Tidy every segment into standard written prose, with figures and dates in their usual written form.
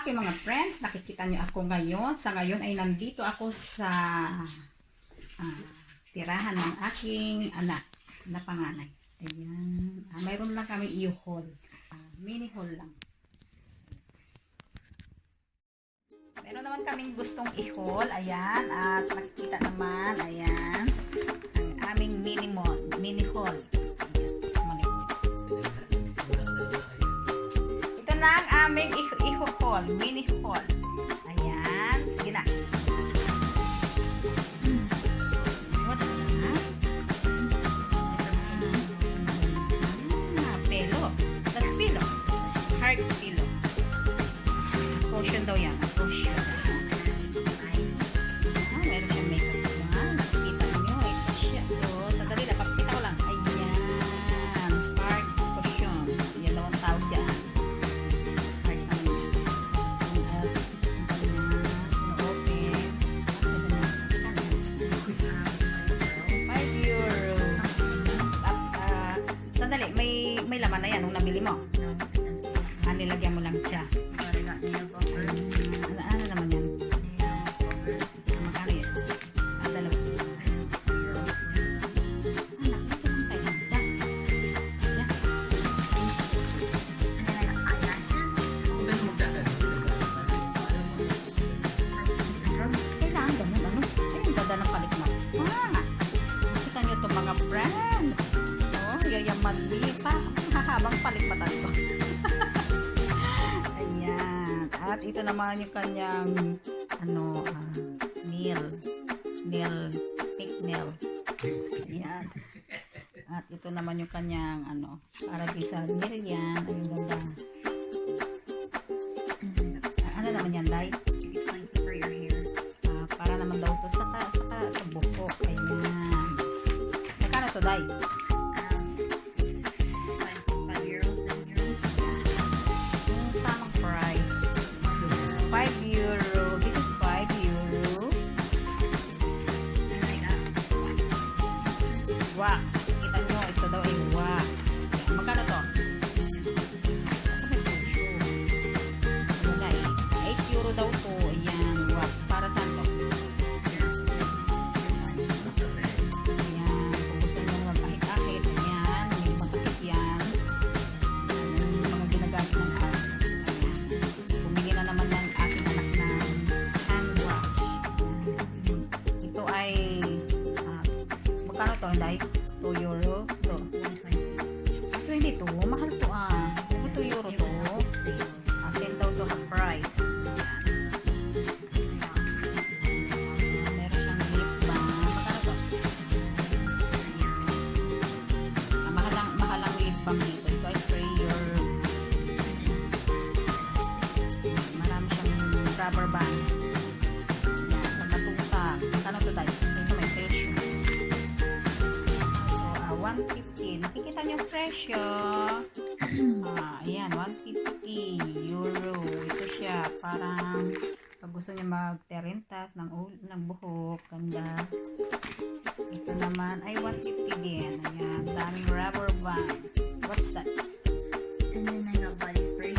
aking mga friends, nakikita nyo ako ngayon. Sa ngayon ay nandito ako sa tirahan ng aking anak na panganay. Ayan. Mayroon lang kami i-haul. Mini haul lang. Meron naman kaming gustong i-haul. Ayan. At nakikita naman. Ayan. Ang aming mini haul. Ito na ang aming i-haul. Mini haul. Ayan. Sige na. What's that? Pillow. That's pillow. Heart pillow. Potion daw yan. Potion. Meron siyang makeup naman. Nakikita nyo. Ito siya. Sandali lang. Pakita ko lang. Ayan. Heart potion. Yan daw ang tawag dyan. Heart naman. €5. Sandali. May laman na yan nung nabili mo. Nilagyan mo lang siya. Ano naman yan? Magkano yun? Dalawa. Kailangan ganun, ano? Ay, ang ganda ng palikmat. Kita nyo itong mga friends. Yayaman pa. Hahabang palikmatan ko. Ayan. At ito naman yung kanyang pink nail. Ayan. At ito naman yung kanyang para di sa nail yan. Ayun ganda. Ano naman yan, Day? For your hair. Para naman daw to sa buko. Ayan. Magkano to, Day? Tamang price. €5. This is €5. Wax. Kita nyo, ito daw ay wax. Magkano to? Kasi may presyo. Ano na eh? €8 daw to. Ayan, wax. Para saan to? Ayan. Kung gusto nyo magpahit-ahit, ayan. May masakit yan. Yung mga ginagamit ng as. Ayan. Bumili na naman ng aking anak ng hand wash. Ito ay magkano to, Day? €2 to. €22. Mahal to €2 to. Sale daw to ang price. Meron siyang lip balm. Magkano to? Mahalang lip balm dito. Ito ay €3. Marami siyang rubber band. Yan, sa matuta. Magkano to, Day? Ito may presyo. €150. Nakikita niyo yung presyo. Ayan, €150. Ito siya. Parang pag gusto niya magterintas ng buhok. Ganda. Ito naman ay $150 din. Ayan, daming rubber band. What's that? And then I got body spray.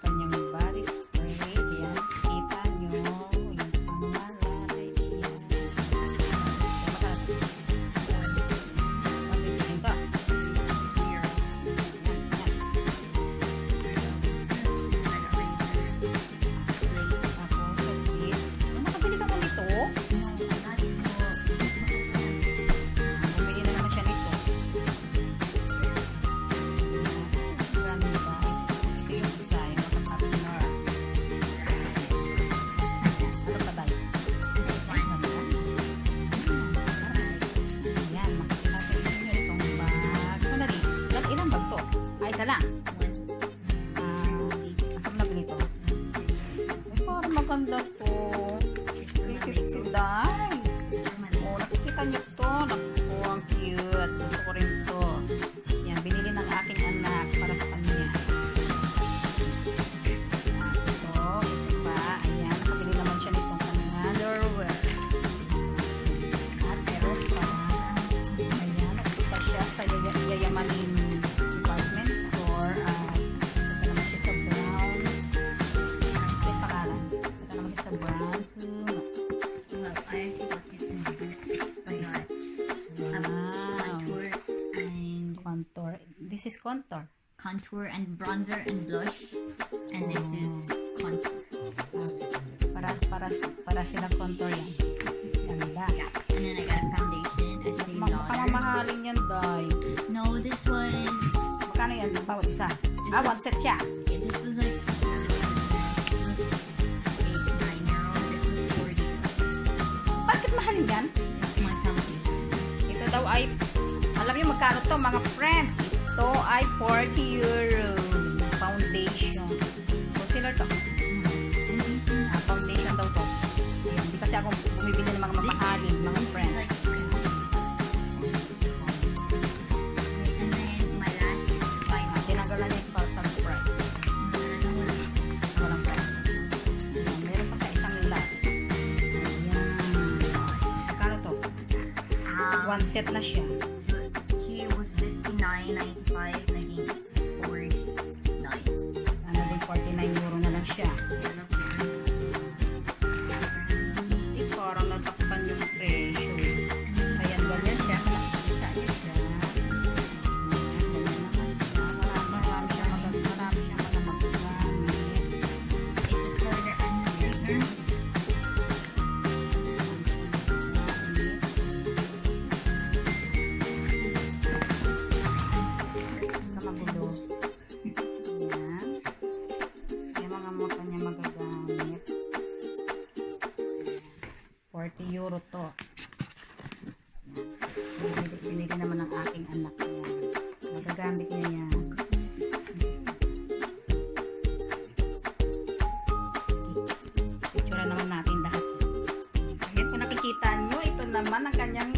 Kanyang body spray. Ayan, kita nyo. Yung pangalan. Ayan. Nakabili ka mo nito? Bumili na naman siya nito. Ganda. Ito yung isa. Yung partner. Ano pa tayo? Ayan. Makikita nyo itong bag. Sandali. Ilang bag to? Ay, isa lang. Asam na nabili to? Ay, parang maganda to. $350, Day. Nakikita nyo to. Naku, ang cute. Gusto ko rin to. Yan, binili ng aking anak para sa kanya. Ito pa. Ayan, nakabili naman siya nitong kanyang underwear. At meron pa. Ayan, nakita siya sa yayamanin department store. Ito naman siya sa brown. contour. This is contour. Contour and bronzer and blush. And this is contour. Para silang contour yan. Ganda. Yeah. And then I got a foundation. Estee Lauder. Mamahalin yan, Day. No, this was... Magkano yan? Bawat isa? One set siya. Yeah, this was like... 8, 9 euro. This was 40. Bakit mahalin yan? It's my foundation. Ito daw ay, alam niyo magkano to mga friends? Ito ay 40 euro. Foundation. Concealer to. Foundation daw to. Ayun, hindi kasi ako bumibili ng mga mamahalin, mga friends. Like and then my last buy Tinanggal na niya yung total price. Walang price. Ayan, meron pa sa isang last. Ayan. Magkano to? One set na siya. So she was 59.95, naging 49. Naging 49 euro na lang siya. Hindi, parang natakpan yung presyo. Ayan, ganyan siya. Nakikita niyo siya. Marami siya mga magagamit. It's a color and later. Magulo. Ayan. Yung mga mukha niya magagamit. 40 euro to. Binili naman ng aking anak yan. Magagamit niya yan. Picture naman natin lahat. Ayan, kung nakikita nyo, ito naman ang kanyang